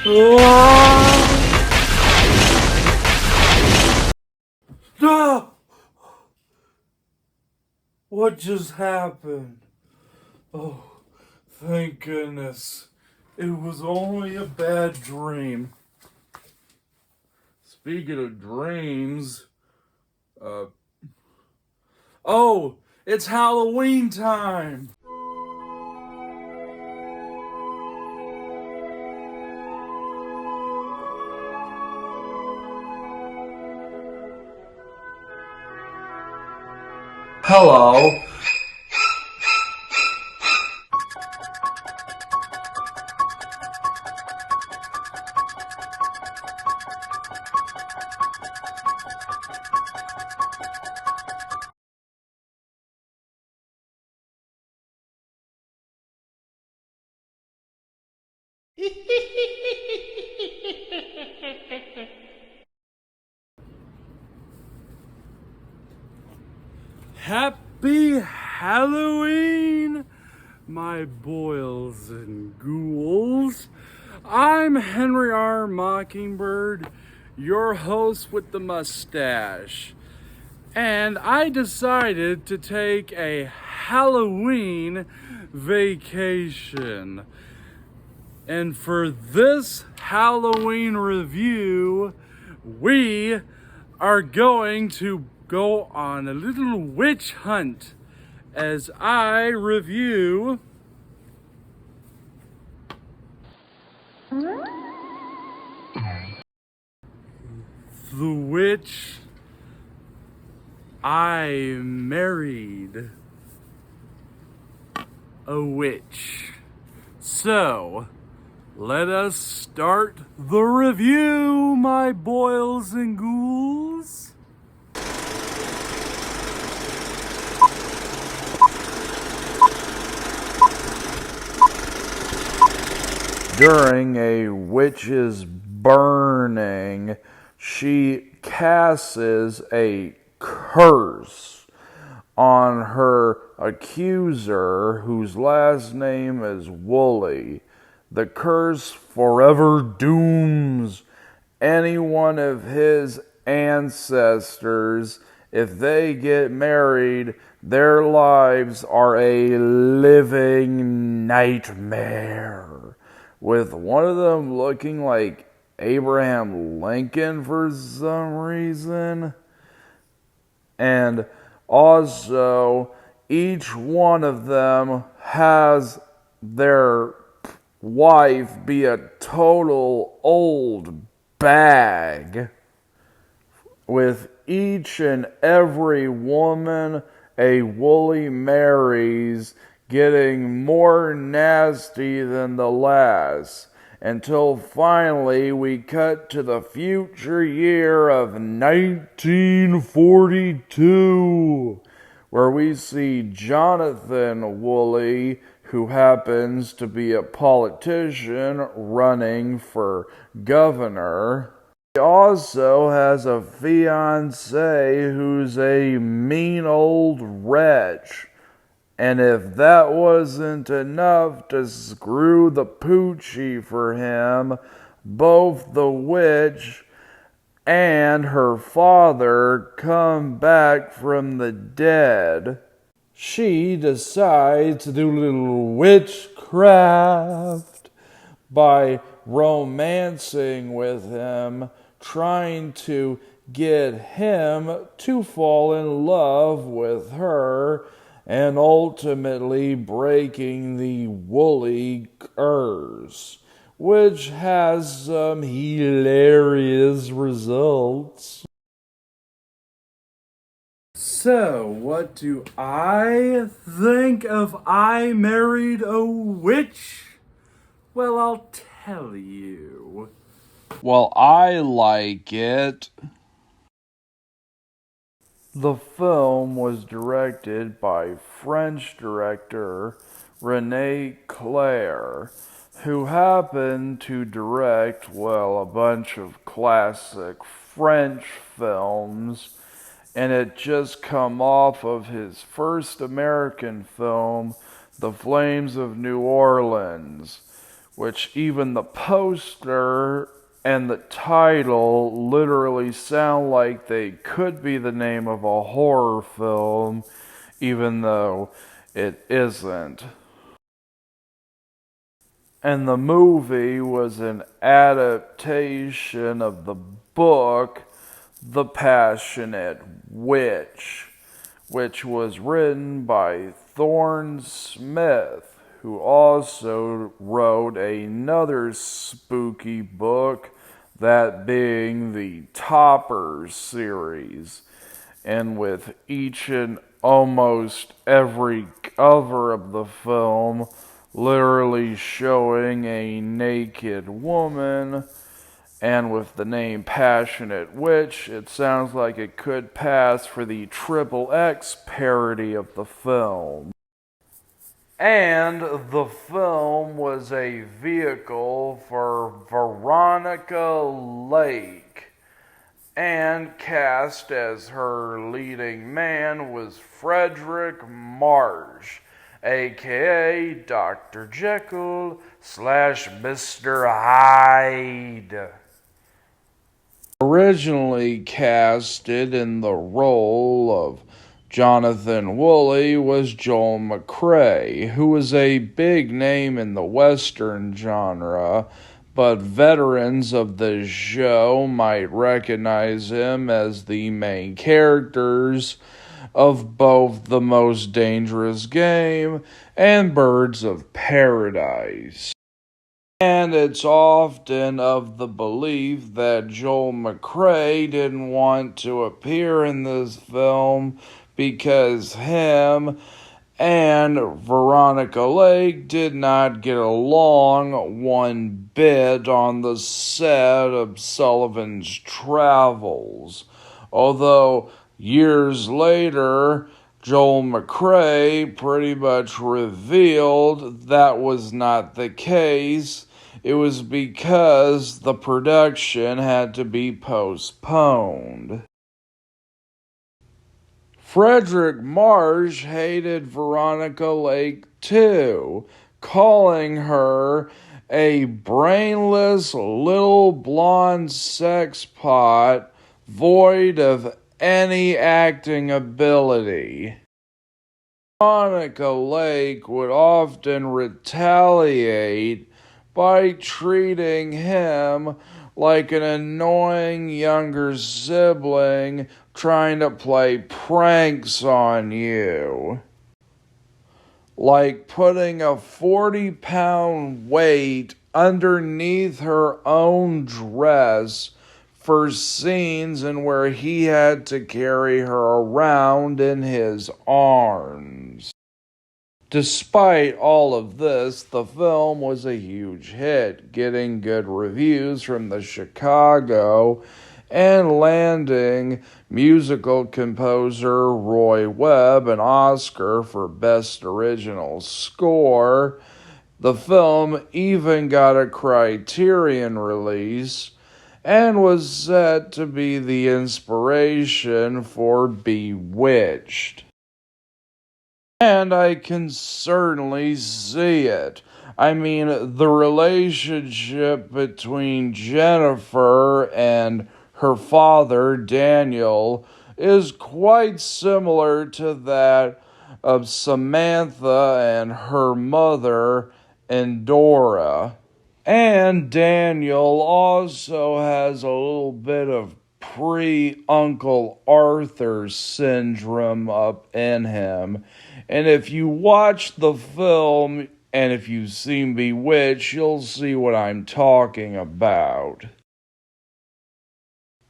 No! What just happened? Oh, thank goodness. It was only a bad dream. Speaking of dreams, oh, it's Halloween time! Hello. Happy Halloween, my boils and ghouls. I'm Henry Mockingbird, your host with the mustache. And I decided to take a Halloween vacation. And for this Halloween review, we are going to go on a little witch hunt as I review The Witch I Married a Witch. So, let us start the review, my boils and ghouls. During a witch's burning, she casts a curse on her accuser, whose last name is Woolley. The curse forever dooms any one of his ancestors. If they get married, their lives are a living nightmare, with one of them looking like Abraham Lincoln for some reason. And also, each one of them has their wife be a total old bag, with each and every woman a Woolley marries getting more nasty than the last, until finally we cut to the future year of 1942, where we see Jonathan Woolley, who happens to be a politician running for governor. He also has a fiancée who's a mean old wretch. And if that wasn't enough to screw the poochie for him, both the witch and her father come back from the dead. She decides to do a little witchcraft by romancing with him, trying to get him to fall in love with her, and ultimately breaking the Woolley curse, which has some hilarious results. So, what do I think of I Married a Witch? Well, I'll tell you. Well, I like it. The film was directed by French director René Clair, who happened to direct, well, a bunch of classic French films, and it just come off of his first American film, The Flames of New Orleans, which even the poster and the title literally sound like they could be the name of a horror film, even though it isn't. And the movie was an adaptation of the book The Passionate Witch, which was written by Thorne Smith, who also wrote another spooky book, that being the Topper series. And with each and almost every cover of the film literally showing a naked woman, and with the name Passionate Witch, it sounds like it could pass for the XXX parody of the film. And the film was a vehicle for Veronica Lake, and cast as her leading man was Frederick Marsh, aka Dr. Jekyll / Mr. Hyde. Originally casted in the role of Jonathan Woolley was Joel McCrea, who was a big name in the Western genre, but veterans of the show might recognize him as the main characters of both The Most Dangerous Game and Birds of Paradise. And it's often of the belief that Joel McCrea didn't want to appear in this film because him and Veronica Lake did not get along one bit on the set of Sullivan's Travels. Although years later, Joel McCrea pretty much revealed that was not the case. It was because the production had to be postponed. Frederick Marsh hated Veronica Lake too, calling her a brainless little blonde sexpot void of any acting ability. Veronica Lake would often retaliate by treating him like an annoying younger sibling trying to play pranks on you. Like putting a 40-pound weight underneath her own dress for scenes in where he had to carry her around in his arms. Despite all of this, the film was a huge hit, getting good reviews from the Chicago and landing musical composer Roy Webb an Oscar for Best Original Score. The film even got a Criterion release and was said to be the inspiration for Bewitched. And I can certainly see it. I mean, the relationship between Jennifer and her father, Daniel, is quite similar to that of Samantha and her mother, Endora. And Daniel also has a little bit of pre-Uncle Arthur syndrome up in him. And if you watch the film, and if you've seen Bewitched, you'll see what I'm talking about.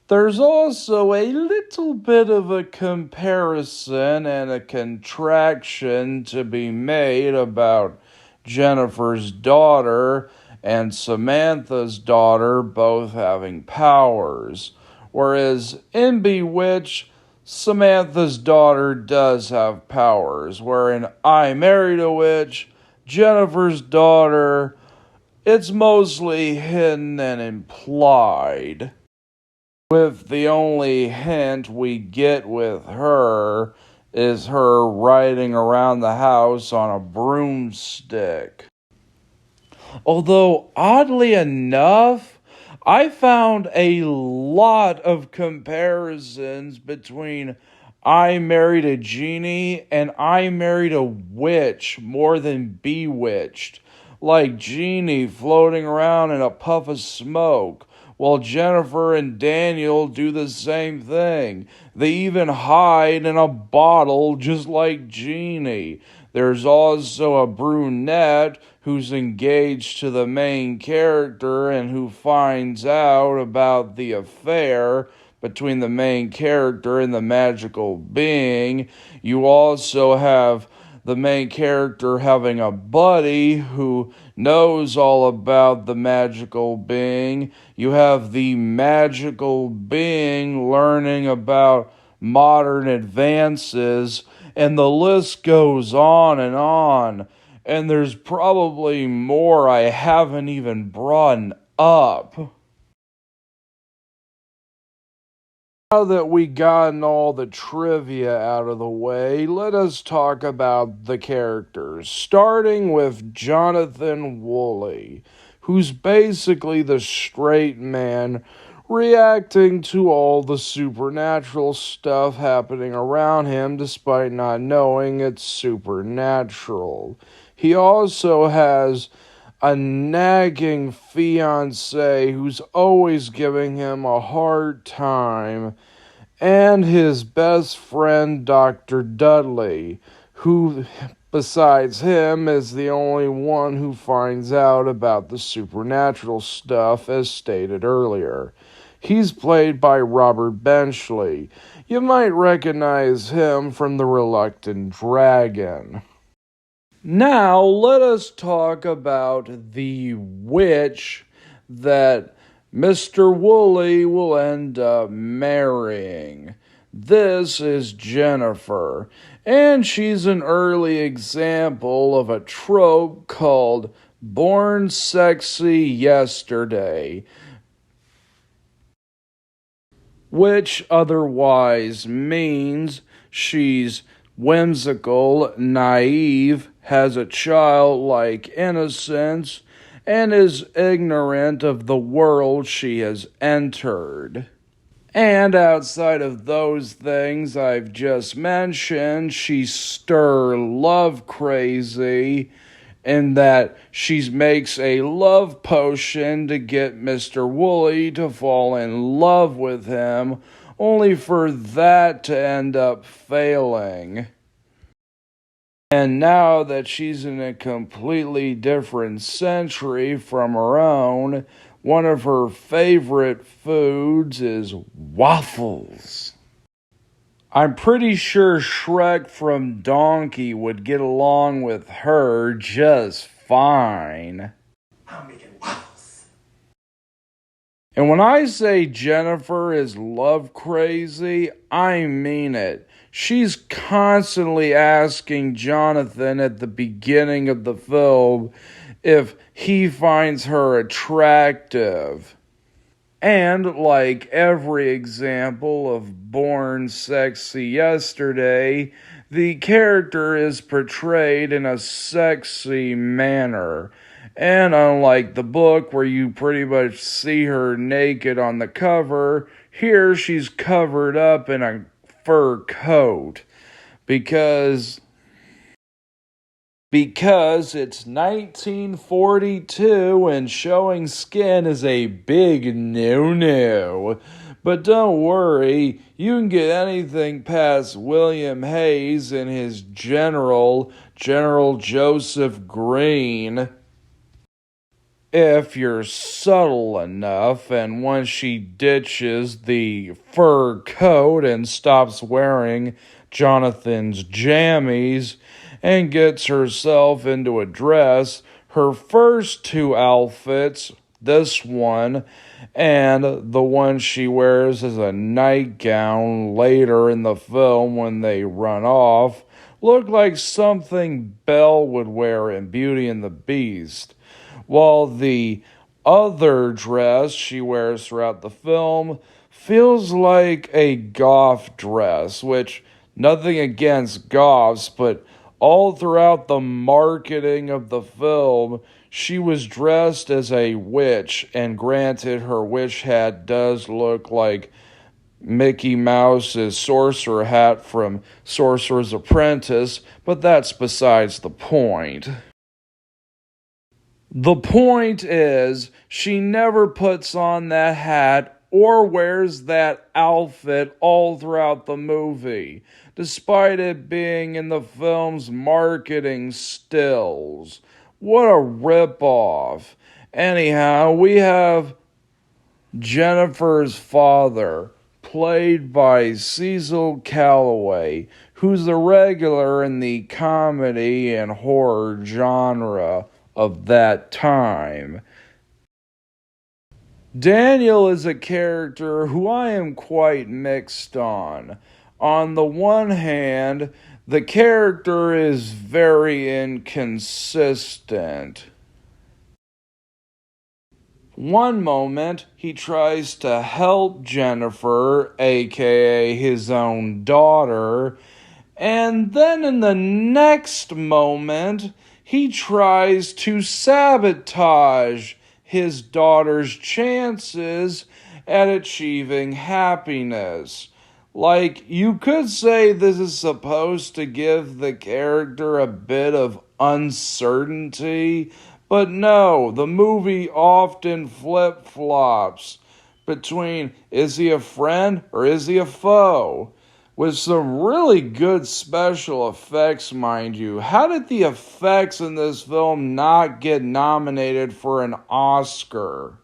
There's also a little bit of a comparison and a contraction to be made about Jennifer's daughter and Samantha's daughter both having powers. Whereas in Bewitched, Samantha's daughter does have powers, where in I Married a Witch, Jennifer's daughter, it's mostly hidden and implied. With the only hint we get with her is her riding around the house on a broomstick. Although, oddly enough, I found a lot of comparisons between I Married a Genie and I Married a Witch more than Bewitched. Like Genie floating around in a puff of smoke, while Jennifer and Daniel do the same thing. They even hide in a bottle just like Genie. There's also a brunette who's engaged to the main character and who finds out about the affair between the main character and the magical being. You also have the main character having a buddy who knows all about the magical being. You have the magical being learning about modern advances, and the list goes on and on. And there's probably more I haven't even brought up. Now that we gotten all the trivia out of the way, let us talk about the characters, starting with Jonathan Woolley, who's basically the straight man reacting to all the supernatural stuff happening around him despite not knowing it's supernatural. He also has a nagging fiance who's always giving him a hard time, and his best friend, Dr. Dudley, who, besides him, is the only one who finds out about the supernatural stuff, as stated earlier. He's played by Robert Benchley. You might recognize him from The Reluctant Dragon. Now, let us talk about the witch that Mr. Woolley will end up marrying. This is Jennifer, and she's an early example of a trope called Born Sexy Yesterday, which otherwise means she's whimsical, naive, has a childlike innocence, and is ignorant of the world she has entered. And outside of those things I've just mentioned, she's stir love crazy in that she makes a love potion to get Mr. Woolley to fall in love with him, only for that to end up failing. And now that she's in a completely different century from her own, one of her favorite foods is waffles. I'm pretty sure Shrek from Donkey would get along with her just fine. I'm making waffles. And when I say Jennifer is love crazy, I mean it. She's constantly asking Jonathan at the beginning of the film if he finds her attractive. And like every example of Born Sexy Yesterday, the character is portrayed in a sexy manner. And unlike the book where you pretty much see her naked on the cover, here she's covered up in a fur coat because it's 1942 and showing skin is a big no-no. But don't worry, you can get anything past William Hayes and his General Joseph Green, if you're subtle enough. And once she ditches the fur coat and stops wearing Jonathan's jammies and gets herself into a dress, her first two outfits, this one and the one she wears as a nightgown later in the film when they run off, look like something Belle would wear in Beauty and the Beast, while the other dress she wears throughout the film feels like a goth dress, which, nothing against goths, but all throughout the marketing of the film, she was dressed as a witch, and granted, her witch hat does look like Mickey Mouse's sorcerer hat from Sorcerer's Apprentice, but that's besides the point. The point is, she never puts on that hat or wears that outfit all throughout the movie, despite it being in the film's marketing stills. What a ripoff. Anyhow, we have Jennifer's father, played by Cecil Calloway, who's a regular in the comedy and horror genre of that time. Daniel is a character who I am quite mixed on. On the one hand, the character is very inconsistent. One moment, he tries to help Jennifer, aka his own daughter, and then in the next moment, he tries to sabotage his daughter's chances at achieving happiness. Like, you could say this is supposed to give the character a bit of uncertainty, but no, the movie often flip-flops between is he a friend or is he a foe? With some really good special effects, mind you. How did the effects in this film not get nominated for an Oscar?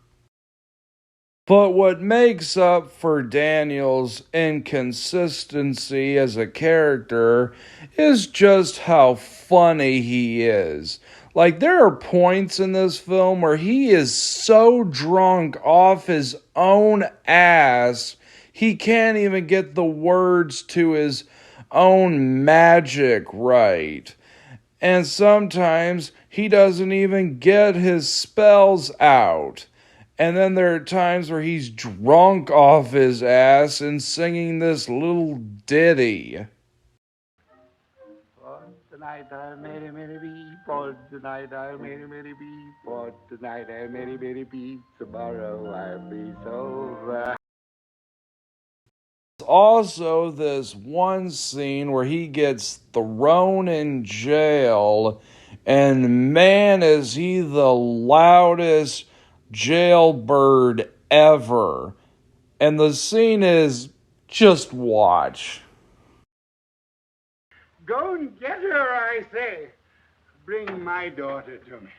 But what makes up for Daniel's inconsistency as a character is just how funny he is. Like, there are points in this film where he is so drunk off his own ass, he can't even get the words to his own magic right. And sometimes he doesn't even get his spells out. And then there are times where he's drunk off his ass and singing this little ditty. For tonight I'll marry Mary B. For tonight I'll marry Mary B. For tonight I'll marry Mary B. Tomorrow I'll be sober. Also, this one scene where he gets thrown in jail, and man, is he the loudest jailbird ever. And the scene is just watch. Go and get her, I say. Bring my daughter to me.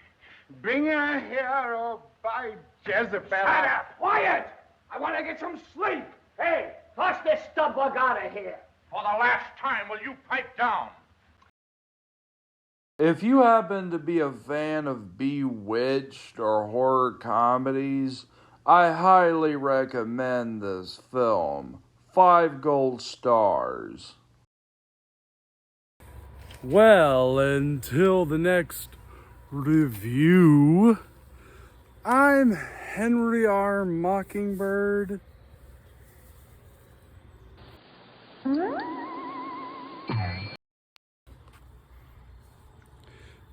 Bring her here, or by Jezebel. Shut up! Quiet! I want to get some sleep. Hey, toss this stubborg out of here. For the last time, will you pipe down? If you happen to be a fan of Bewitched or horror comedies, I highly recommend this film. 5 gold stars. Well, until the next review, I'm Henry Mockingbird.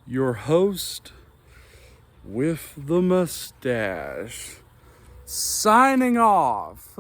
Your host with the mustache, signing off.